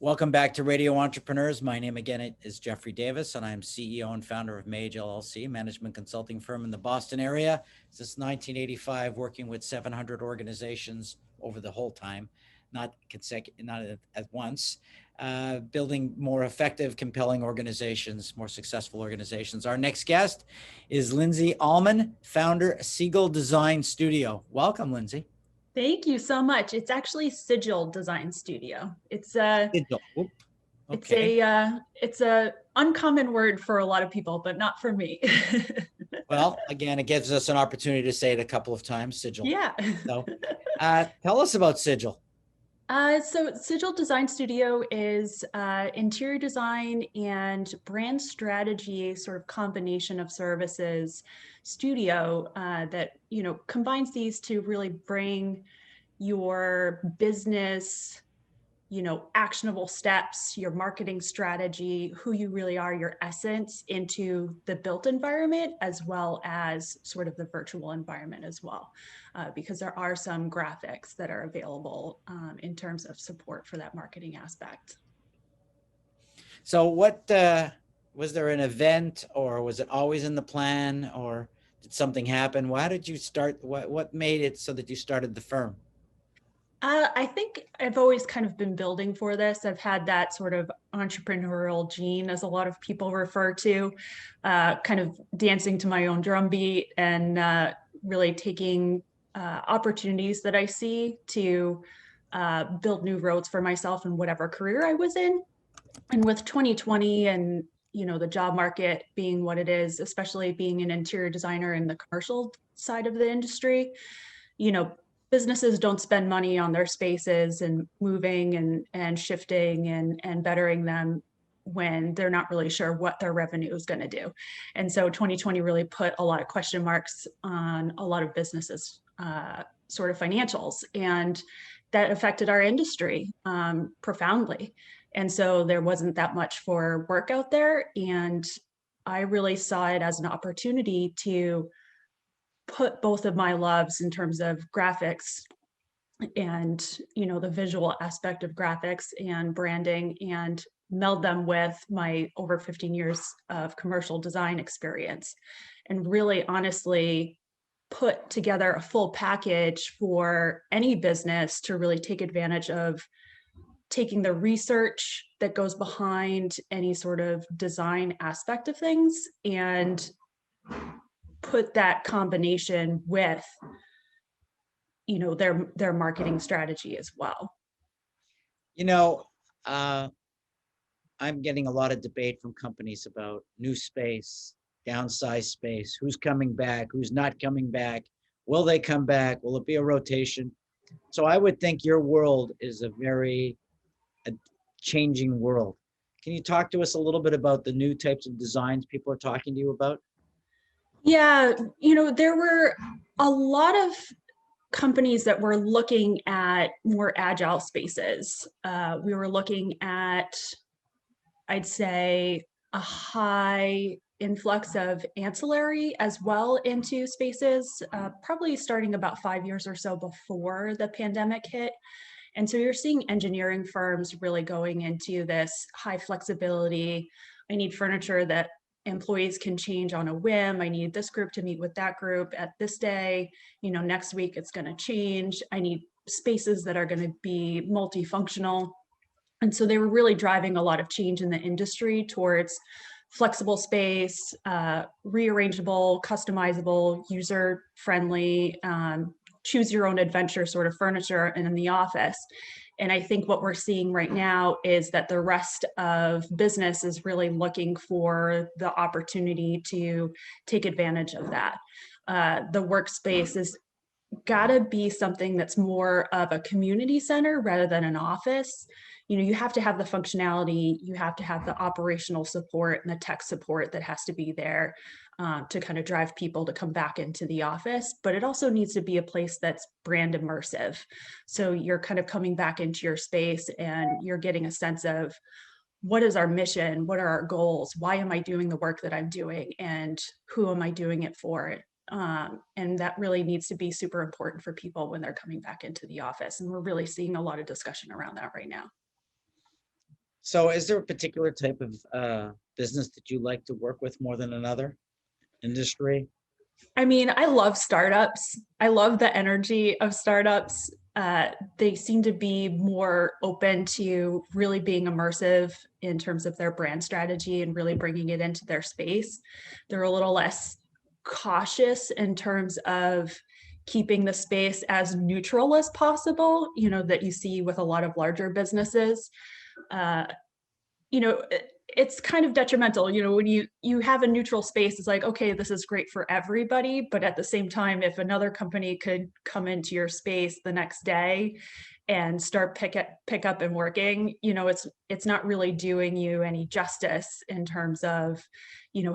Welcome back to Radio Entrepreneurs. My name again is Jeffrey Davis, and I'm CEO and founder of Mage LLC, management consulting firm in the Boston area. Since 1985, working with 700 organizations over the whole time, not at once, building more effective, compelling organizations, more successful organizations. Our next guest is Lyndsey Almon, founder, Sigil Design Studio. Welcome, Lyndsey. Thank you so much. It's actually Sigil Design Studio. It's a uncommon word for a lot of people, but not for me. Well, again, it gives us an opportunity to say it a couple of times, Sigil. Yeah. So, tell us about Sigil. So Sigil Design Studio is interior design and brand strategy sort of combination of services studio that combines these to really bring your business, actionable steps, your marketing strategy, who you really are, your essence into the built environment, as well as sort of the virtual environment as well, because there are some graphics that are available in terms of support for that marketing aspect. So what, was there an event, or was it always in the plan, or did something happen? Why did you start? What made it so that you started the firm? I think I've always kind of been building for this. I've had that sort of entrepreneurial gene, as a lot of people refer to, kind of dancing to my own drum beat and really taking opportunities that I see to build new roads for myself in whatever career I was in. And with 2020 and the job market being what it is, especially being an interior designer in the commercial side of the industry, businesses don't spend money on their spaces and moving and shifting and bettering them when they're not really sure what their revenue is going to do. And so 2020 really put a lot of question marks on a lot of businesses, sort of financials, and that affected our industry profoundly. And so there wasn't that much for work out there. And I really saw it as an opportunity to put both of my loves in terms of graphics and the visual aspect of graphics and branding, and meld them with my over 15 years of commercial design experience, and really honestly put together a full package for any business to really take advantage of taking the research that goes behind any sort of design aspect of things and put that combination with their marketing strategy as well. I'm getting a lot of debate from companies about new space, downsized space, who's coming back, who's not coming back, will they come back, will it be a rotation? So I would think your world is a changing world. Can you talk to us a little bit about the new types of designs people are talking to you about? Yeah, there were a lot of companies that were looking at more agile spaces. We were looking at, I'd say, a high influx of ancillary as well into spaces, probably starting about 5 years or so before the pandemic hit. And so you're seeing engineering firms really going into this high flexibility. I need furniture that employees can change on a whim. I need this group to meet with that group at this day. Next week it's going to change. I need spaces that are going to be multifunctional. And so they were really driving a lot of change in the industry towards flexible space, rearrangeable, customizable, user-friendly, choose your own adventure sort of furniture in the office. And I think what we're seeing right now is that the rest of business is really looking for the opportunity to take advantage of that. The workspace has got to be something that's more of a community center rather than an office. You have to have the functionality, you have to have the operational support and the tech support that has to be there to kind of drive people to come back into the office. But it also needs to be a place that's brand immersive. So you're kind of coming back into your space and you're getting a sense of, what is our mission? What are our goals? Why am I doing the work that I'm doing? And who am I doing it for? And that really needs to be super important for people when they're coming back into the office. And we're really seeing a lot of discussion around that right now. So is there a particular type of business that you like to work with more than another industry? I mean, I love startups. I love the energy of startups. They seem to be more open to really being immersive in terms of their brand strategy and really bringing it into their space. They're a little less cautious in terms of keeping the space as neutral as possible, that you see with a lot of larger businesses. Uh, it's kind of detrimental, when you have a neutral space. It's like, okay, this is great for everybody, but at the same time, if another company could come into your space the next day and start pick up and working, it's not really doing you any justice in terms of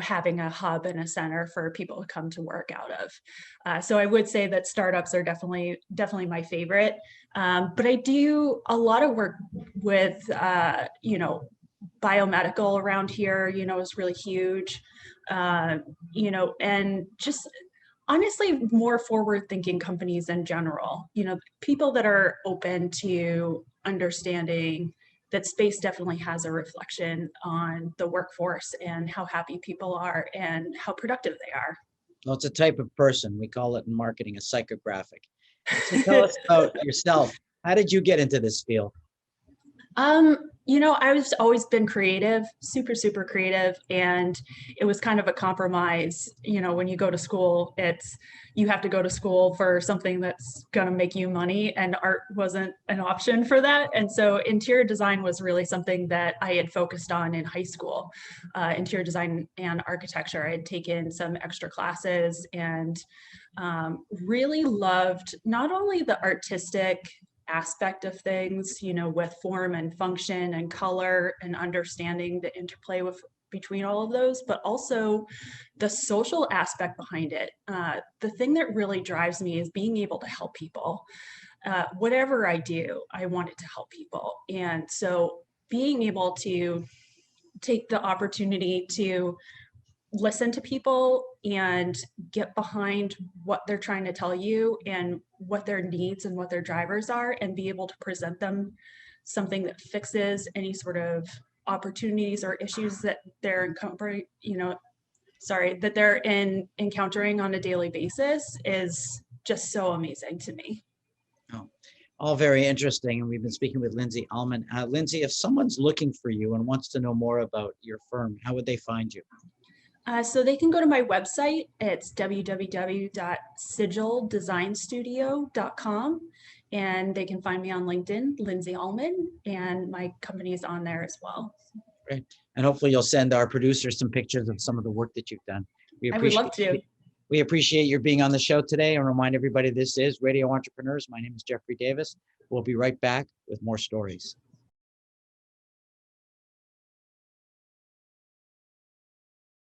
having a hub and a center for people to come to work out of. So I would say that startups are definitely my favorite. But I do a lot of work with biomedical around here, is really huge. And just honestly, more forward thinking companies in general, people that are open to understanding that space definitely has a reflection on the workforce and how happy people are and how productive they are. Well, it's a type of person. We call it in marketing a psychographic. So tell us about yourself. How did you get into this field? I was always been creative, super, super creative. And it was kind of a compromise. When you go to school, you have to go to school for something that's going to make you money, and art wasn't an option for that. And so interior design was really something that I had focused on in high school. Interior design and architecture. I had taken some extra classes and really loved not only the artistic aspect of things, with form and function and color and understanding the interplay between all of those, but also the social aspect behind it. The thing that really drives me is being able to help people. Whatever I do, I want it to help people. And so being able to take the opportunity to listen to people and get behind what they're trying to tell you and what their needs and what their drivers are, and be able to present them something that fixes any sort of opportunities or issues that they're encountering on a daily basis is just so amazing to me. Oh, all very interesting. And we've been speaking with Lyndsey Almon. Lyndsey, if someone's looking for you and wants to know more about your firm, how would they find you? So they can go to my website. It's www.sigildesignstudio.com, and they can find me on LinkedIn, Lyndsey Almon, and my company is on there as well. Great. And hopefully you'll send our producers some pictures of some of the work that you've done. I would love to. We appreciate your being on the show today, and remind everybody this is Radio Entrepreneurs. My name is Jeffrey Davis. We'll be right back with more stories.